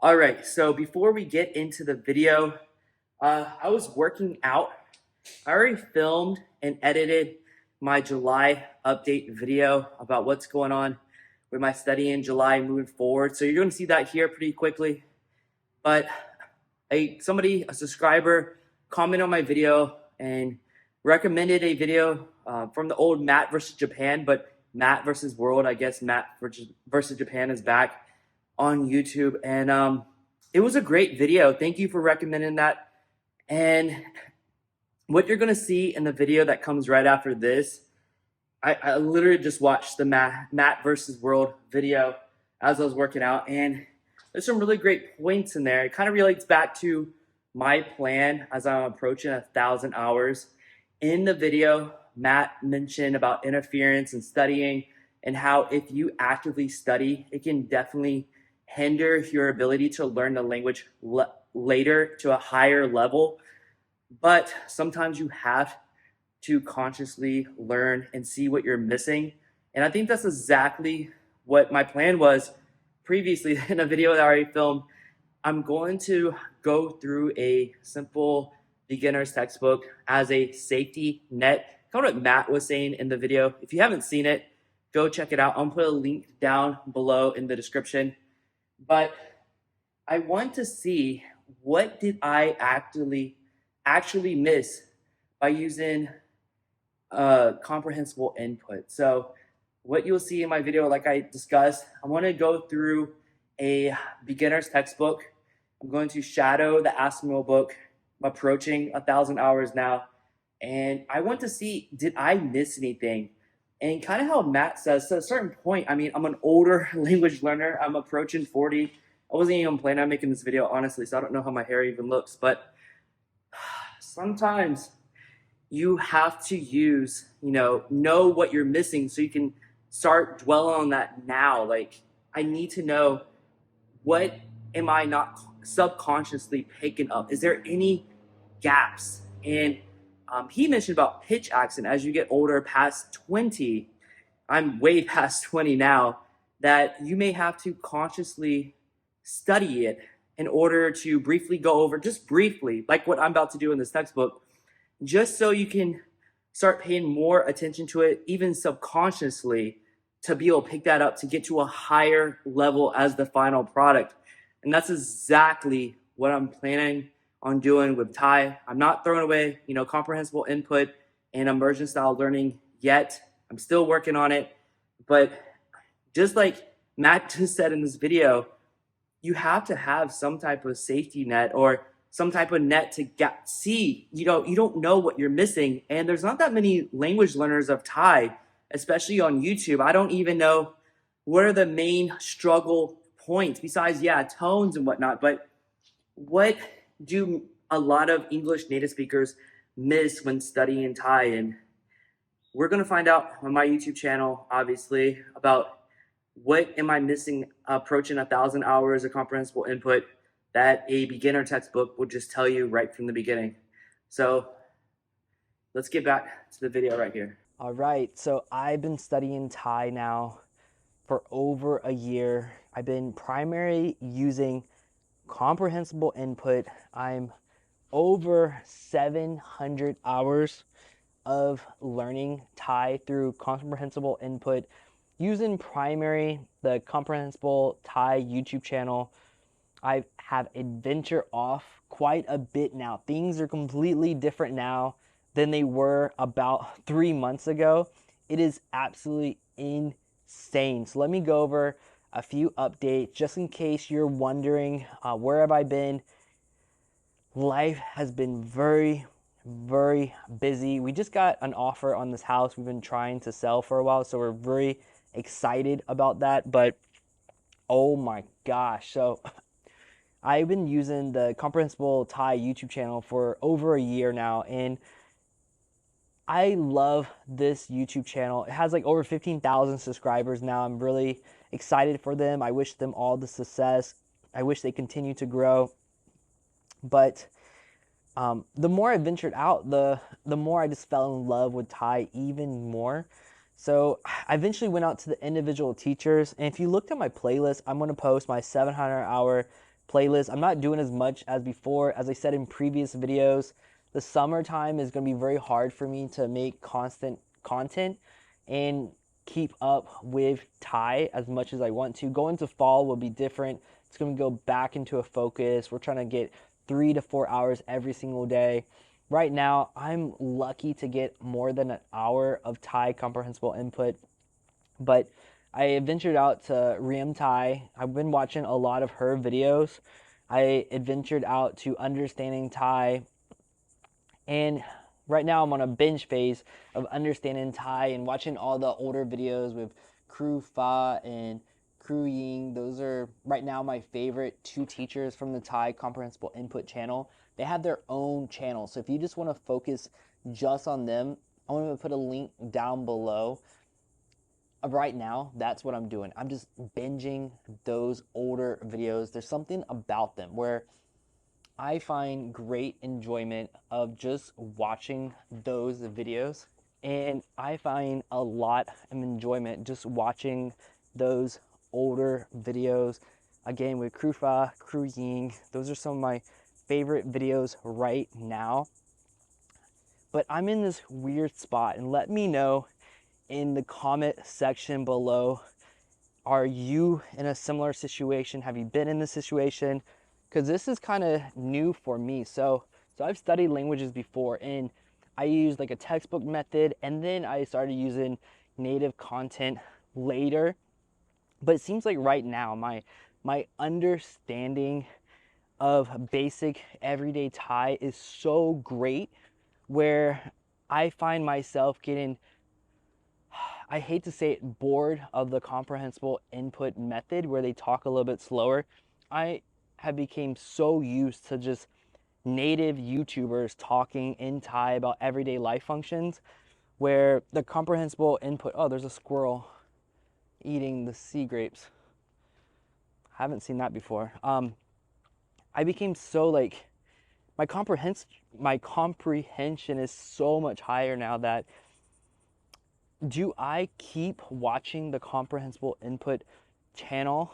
All right, so before we get into the video, I was working out. I already filmed and edited my July update video about what's going on with my study in July moving forward. So you're going to see that here pretty quickly. But a subscriber, commented on my video and recommended a video from the old Matt versus Japan, but Matt versus World. I guess Matt versus Japan is back on YouTube, and it was a great video. Thank you for recommending that. And what you're gonna see in the video that comes right after this, I literally just watched the Matt versus World video as I was working out, and there's some really great points in there. It kind of relates back to my plan as I'm approaching 1,000 hours. In the video, Matt mentioned about interference and studying, and how if you actively study, it can definitely hinder your ability to learn the language later to a higher level. But sometimes you have to consciously learn and see what you're missing. And I think that's exactly what my plan was previously in a video that I already filmed. I'm going to go through a simple beginner's textbook as a safety net. Kind of what Matt was saying in the video. If you haven't seen it, go check it out. I'll put a link down below in the description. But I want to see, what did I actually miss by using comprehensible input. So what you'll see in my video, like I discussed, I want to go through a beginner's textbook. I'm going to shadow the Assimil book. I'm approaching 1,000 hours now, and I want to see, did I miss anything? And kind of how Matt says, to a certain point, I mean, I'm an older language learner. I'm approaching 40. I wasn't even planning on making this video, honestly, so I don't know how my hair even looks. But sometimes you have to use, know what you're missing so you can start dwelling on that now. Like, I need to know, what am I not subconsciously picking up? Is there any gaps? And he mentioned about pitch accent as you get older, past 20. I'm way past 20 now, that you may have to consciously study it in order to briefly go over, just briefly, like what I'm about to do in this textbook, just so you can start paying more attention to it, even subconsciously, to be able to pick that up to get to a higher level as the final product. And that's exactly what I'm planning on doing with Thai. I'm not throwing away, comprehensible input and immersion style learning yet. I'm still working on it. But just like Matt just said in this video, you have to have some type of safety net or some type of net to see, you don't know what you're missing. And there's not that many language learners of Thai, especially on YouTube. I don't even know what are the main struggle points besides, tones and whatnot. But what do a lot of English native speakers miss when studying Thai? And we're going to find out on my YouTube channel, obviously, about what am I missing approaching 1,000 hours of comprehensible input that a beginner textbook will just tell you right from the beginning. So let's get back to the video right here. All right, so I've been studying Thai now for over a year. I've been primarily using comprehensible input. I'm over 700 hours of learning Thai through comprehensible input, using the Comprehensible Thai YouTube channel. I have adventured off quite a bit now. Things are completely different now than they were about 3 months ago. It is absolutely insane. So let me go over a few updates just in case you're wondering, where have I been? Life has been very, very busy. We just got an offer on this house we've been trying to sell for a while, so we're very excited about that. But oh my gosh, so I've been using the Comprehensible Thai YouTube channel for over a year now, and I love this YouTube channel. It has like over 15,000 subscribers now. I'm really excited for them. I wish them all the success. I wish they continue to grow. But the more I ventured out, the more I just fell in love with Thai even more. So I eventually went out to the individual teachers. And if you looked at my playlist, I'm going to post my 700-hour playlist. I'm not doing as much as before. As I said in previous videos, the summertime is going to be very hard for me to make constant content and keep up with Thai as much as I want to. Going to fall will be different. It's going to go back into a focus. We're trying to get 3 to 4 hours every single day. Right now, I'm lucky to get more than an hour of Thai comprehensible input, but I ventured out to Riem Thai. I've been watching a lot of her videos. I adventured out to Understanding Thai, and right now I'm on a binge phase of Understanding Thai and watching all the older videos with Kru Fa and Kru Ying. Those are right now my favorite 2 teachers from the Thai Comprehensible Input channel. They have their own channel, so if you just want to focus just on them, I'm going to put a link down below. Right now, that's what I'm doing. I'm just binging those older videos. There's something about them where I find great enjoyment of just watching those videos, and I find a lot of enjoyment just watching those older videos. Again, with Kru Fa, Kru Ying, those are some of my favorite videos right now. But I'm in this weird spot, and let me know in the comment section below, are you in a similar situation? Have you been in this situation? Because this is kind of new for me. So I've studied languages before, and I used like a textbook method, and then I started using native content later. But it seems like right now my understanding of basic everyday Thai is so great, where I find myself getting, I hate to say it, bored of the comprehensible input method where they talk a little bit slower. I have become so used to just native YouTubers talking in Thai about everyday life functions, where the comprehensible input, oh, there's a squirrel eating the sea grapes. Haven't seen that before. I became so like, my comprehension is so much higher now that, do I keep watching the comprehensible input channel?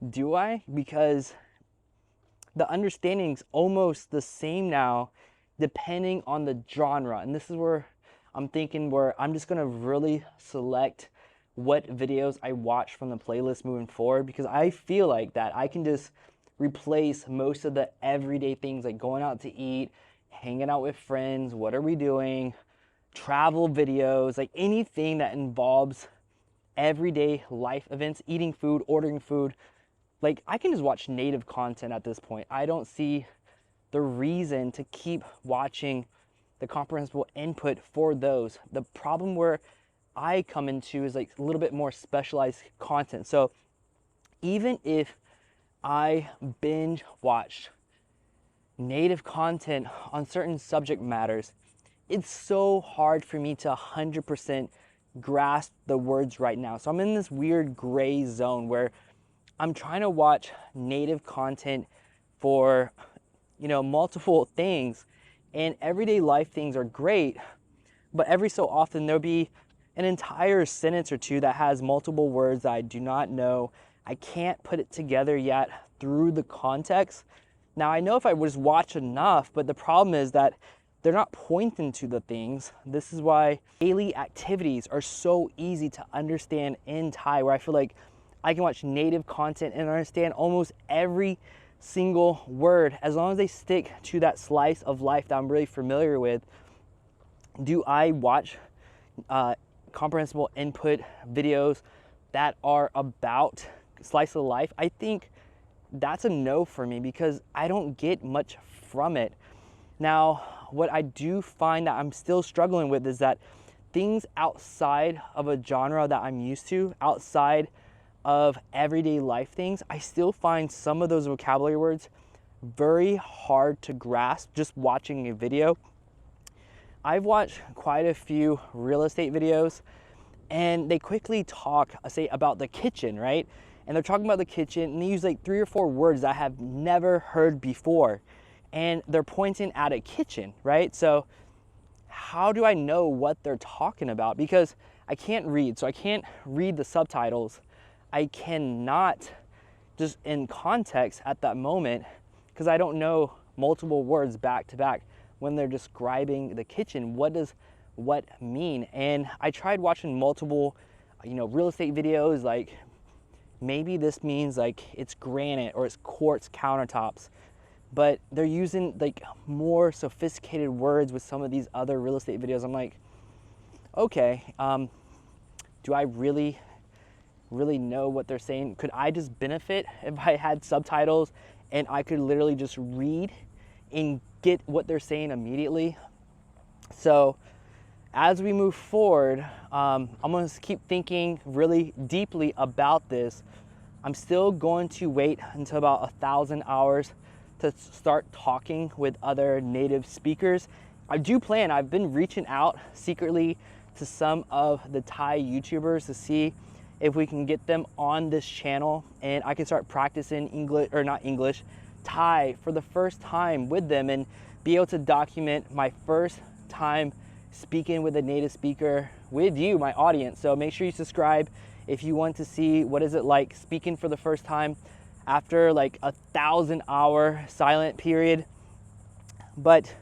Do I? Because the understanding's almost the same now, depending on the genre. And this is where I'm thinking, where I'm just gonna really select what videos I watch from the playlist moving forward, because I feel like that I can just replace most of the everyday things like going out to eat, hanging out with friends, what are we doing, travel videos, like anything that involves everyday life events, eating food, ordering food. Like, I can just watch native content at this point. I don't see the reason to keep watching the comprehensible input for those. The problem where I come into is like a little bit more specialized content. So even if I binge watch native content on certain subject matters, it's so hard for me to 100% grasp the words right now. So I'm in this weird gray zone where I'm trying to watch native content for, multiple things, and everyday life things are great, but every so often there'll be an entire sentence or two that has multiple words that I do not know. I can't put it together yet through the context. Now, I know if I was watch enough, but the problem is that they're not pointing to the things. This is why daily activities are so easy to understand in Thai, where I feel like I can watch native content and understand almost every single word as long as they stick to that slice of life that I'm really familiar with. Do I watch comprehensible input videos that are about slice of life? I think that's a no for me, because I don't get much from it. Now, what I do find that I'm still struggling with is that things outside of a genre that I'm used to, outside of everyday life things, I still find some of those vocabulary words very hard to grasp just watching a video. I've watched quite a few real estate videos, and they quickly talk, say, about the kitchen, right? And they're talking about the kitchen, and they use like 3 or 4 words that I have never heard before, and they're pointing at a kitchen, right? So how do I know what they're talking about? Because I can't read, so I can't read the subtitles. I cannot just in context at that moment, because I don't know multiple words back to back when they're describing the kitchen. What does what mean? And I tried watching multiple, real estate videos, like maybe this means like it's granite or it's quartz countertops, but they're using like more sophisticated words with some of these other real estate videos. I'm like, okay, do I really know what they're saying? Could I just benefit if I had subtitles and I could literally just read and get what they're saying immediately? So as we move forward, I'm going to keep thinking really deeply about this. I'm still going to wait until about 1,000 hours to start talking with other native speakers. I do plan, I've been reaching out secretly to some of the Thai YouTubers to see if we can get them on this channel and I can start practicing Thai for the first time with them and be able to document my first time speaking with a native speaker with you, my audience. So make sure you subscribe if you want to see what is it like speaking for the first time after like 1,000-hour silent period. But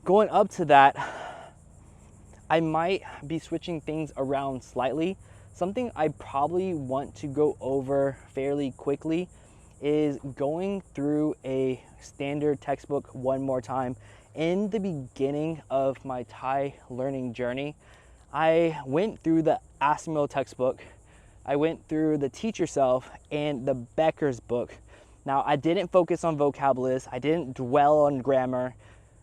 going up to that, I might be switching things around slightly. Something I probably want to go over fairly quickly is going through a standard textbook one more time. In the beginning of my Thai learning journey, I went through the Assimil textbook, I went through the Teach Yourself and the Becker's book. Now, I didn't focus on vocab lists, I didn't dwell on grammar.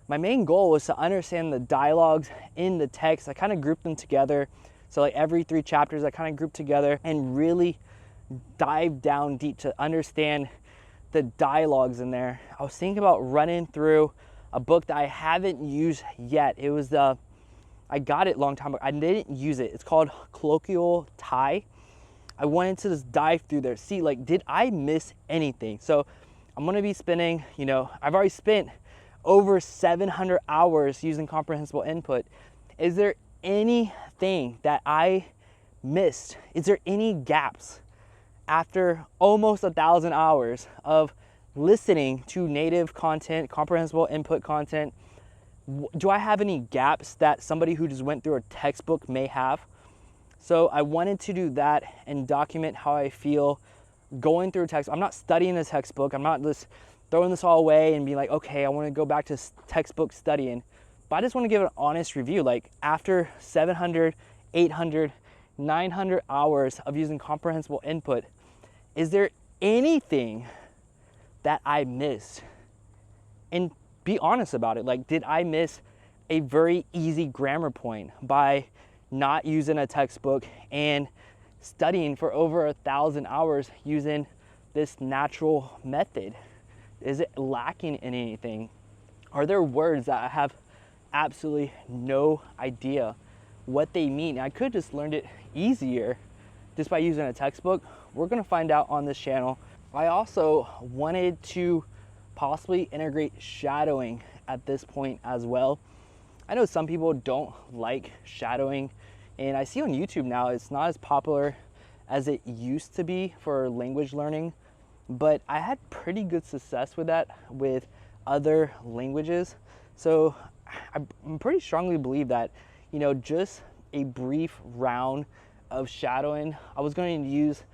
My main goal was to understand the dialogues in the text. I kind of grouped them together. So like every 3 chapters, I kind of grouped together and really dive down deep to understand the dialogues in there. I was thinking about running through a book that I haven't used yet. It was I got it a long time ago. I didn't use it. It's called Colloquial Thai. I wanted to just dive through there, see like, did I miss anything? So I'm gonna be spending, I've already spent over 700 hours using comprehensible input. Is there anything that I missed? Is there any gaps after almost 1,000 hours of listening to native content, comprehensible input content? Do I have any gaps that somebody who just went through a textbook may have? So I wanted to do that and document how I feel going through a text. I'm not studying a textbook. I'm not just throwing this all away and being like, okay, I want to go back to textbook studying. But I just want to give an honest review. Like after 700, 800, 900 hours of using comprehensible input, is there anything that I missed? And be honest about it. Like, did I miss a very easy grammar point by not using a textbook and studying for over 1,000 hours using this natural method? Is it lacking in anything? Are there words that I have absolutely no idea what they mean? I could just learned it easier just by using a textbook. We're gonna find out on this channel. I also wanted to possibly integrate shadowing at this point as well. I know some people don't like shadowing, and I see on YouTube now it's not as popular as it used to be for language learning, but I had pretty good success with that with other languages. So I pretty strongly believe that, just a brief round of shadowing. I was going to use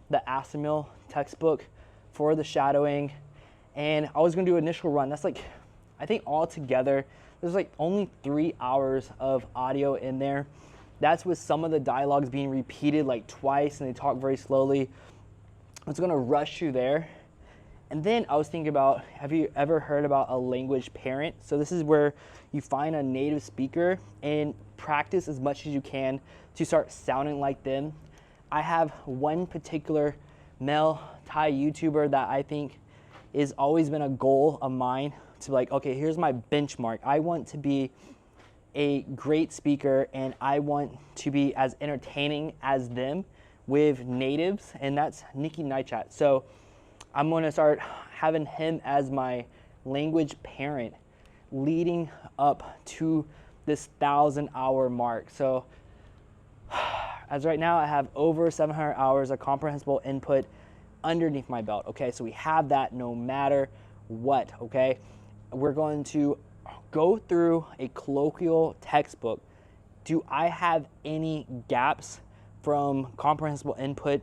the Assimil textbook for the shadowing, and I was going to do an initial run. That's like, I think altogether, there's like only 3 hours of audio in there. That's with some of the dialogues being repeated like twice and they talk very slowly. I was gonna rush through there. And then I was thinking about, have you ever heard about a language parent? So this is where you find a native speaker and practice as much as you can to start sounding like them. I have one particular male Thai YouTuber that I think is always been a goal of mine to like, okay, here's my benchmark. I want to be a great speaker and I want to be as entertaining as them with natives, and that's Nikki Nightchat. So I'm going to start having him as my language parent leading up to this 1,000-hour mark. So as right now, I have over 700 hours of comprehensible input underneath my belt, okay? So we have that no matter what, okay? We're going to go through a colloquial textbook. Do I have any gaps from comprehensible input?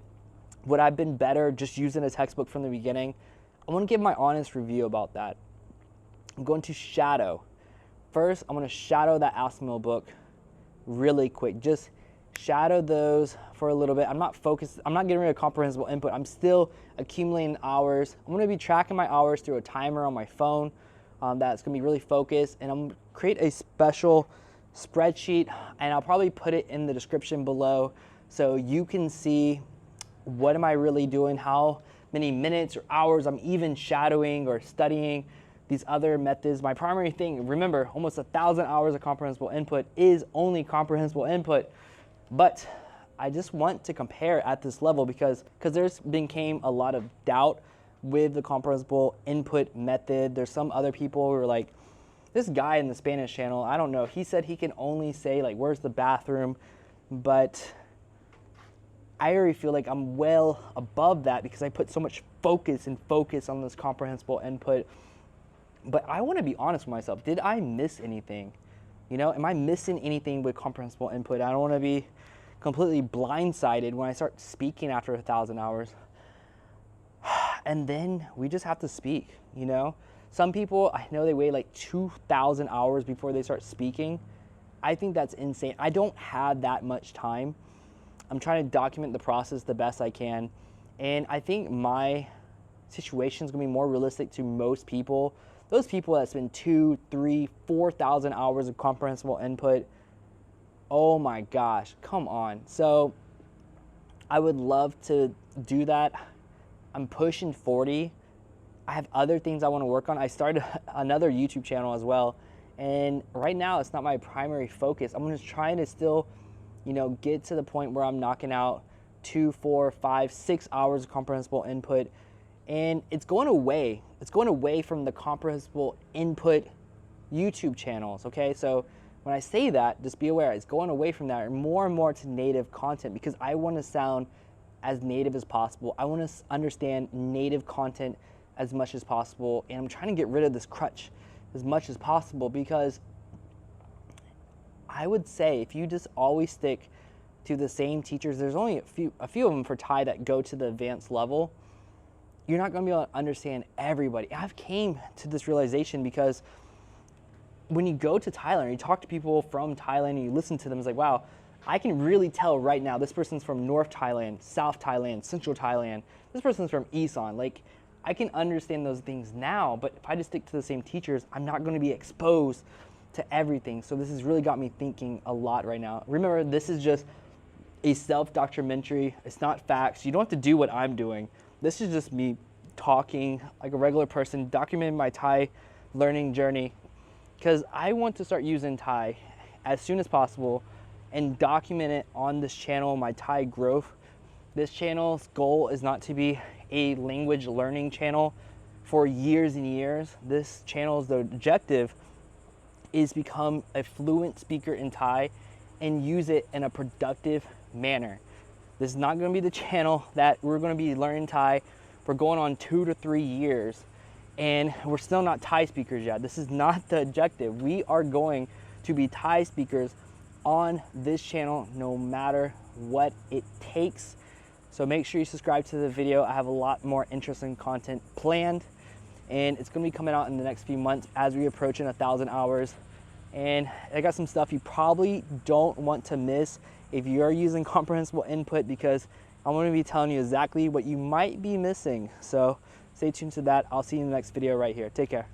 Would I have been better just using a textbook from the beginning? I want to give my honest review about that. I'm going to shadow. First, I'm going to shadow that Assimil book really quick. Just shadow those for a little bit. I'm not focused. I'm not getting rid of comprehensible input. I'm still accumulating hours. I'm going to be tracking my hours through a timer on my phone. That's going to be really focused. And I'm going to create a special spreadsheet, and I'll probably put it in the description below so you can see what am I really doing, how many minutes or hours I'm even shadowing or studying these other methods. My primary thing, remember, almost 1,000 hours of comprehensible input is only comprehensible input, but I just want to compare at this level because there's became a lot of doubt with the comprehensible input method. There's some other people who are like, this guy in the Spanish channel, I don't know, he said he can only say like, where's the bathroom? But I already feel like I'm well above that because I put so much focus on this comprehensible input. But I want to be honest with myself. Did I miss anything? You know, am I missing anything with comprehensible input? I don't want to be completely blindsided when I start speaking after 1,000 hours. And then we just have to speak, you know? Some people, I know they wait like 2,000 hours before they start speaking. I think that's insane. I don't have that much time. I'm trying to document the process the best I can. And I think my situation is going to be more realistic to most people. Those people that spend 2, 3, 4,000 hours of comprehensible input, oh my gosh, come on. So I would love to do that. I'm pushing 40. I have other things I want to work on. I started another YouTube channel as well. And right now it's not my primary focus. I'm just trying to still, you know, get to the point where I'm knocking out 2, 4, 5, 6 hours of comprehensible input. And it's going away. It's going away from the comprehensible input YouTube channels, okay? So when I say that, just be aware, it's going away from that and more to native content because I want to sound as native as possible. I want to understand native content as much as possible. And I'm trying to get rid of this crutch as much as possible because I would say if you just always stick to the same teachers, there's only a few of them for Thai that go to the advanced level. You're not going to be able to understand everybody. I've came to this realization because when you go to Thailand, you talk to people from Thailand and you listen to them, it's like, wow, I can really tell right now this person's from North Thailand, South Thailand, Central Thailand. This person's from Isan. Like, I can understand those things now, but if I just stick to the same teachers, I'm not going to be exposed to everything. So this has really got me thinking a lot right now. Remember, this is just a self-documentary. It's not facts. You don't have to do what I'm doing. This is just me talking like a regular person, documenting my Thai learning journey because I want to start using Thai as soon as possible and document it on this channel, my Thai growth. This channel's goal is not to be a language learning channel for years and years. This channel's the objective is become a fluent speaker in Thai and use it in a productive manner. This is not going to be the channel that we're going to be learning Thai for going on 2 to 3 years and we're still not Thai speakers yet. This is not the objective. We are going to be Thai speakers on this channel no matter what it takes. So make sure you subscribe to the video. I have a lot more interesting content planned and it's going to be coming out in the next few months as we approach 1,000 hours. And I got some stuff you probably don't want to miss if you're using comprehensible input because I'm going to be telling you exactly what you might be missing. So stay tuned to that. I'll see you in the next video right here. Take care.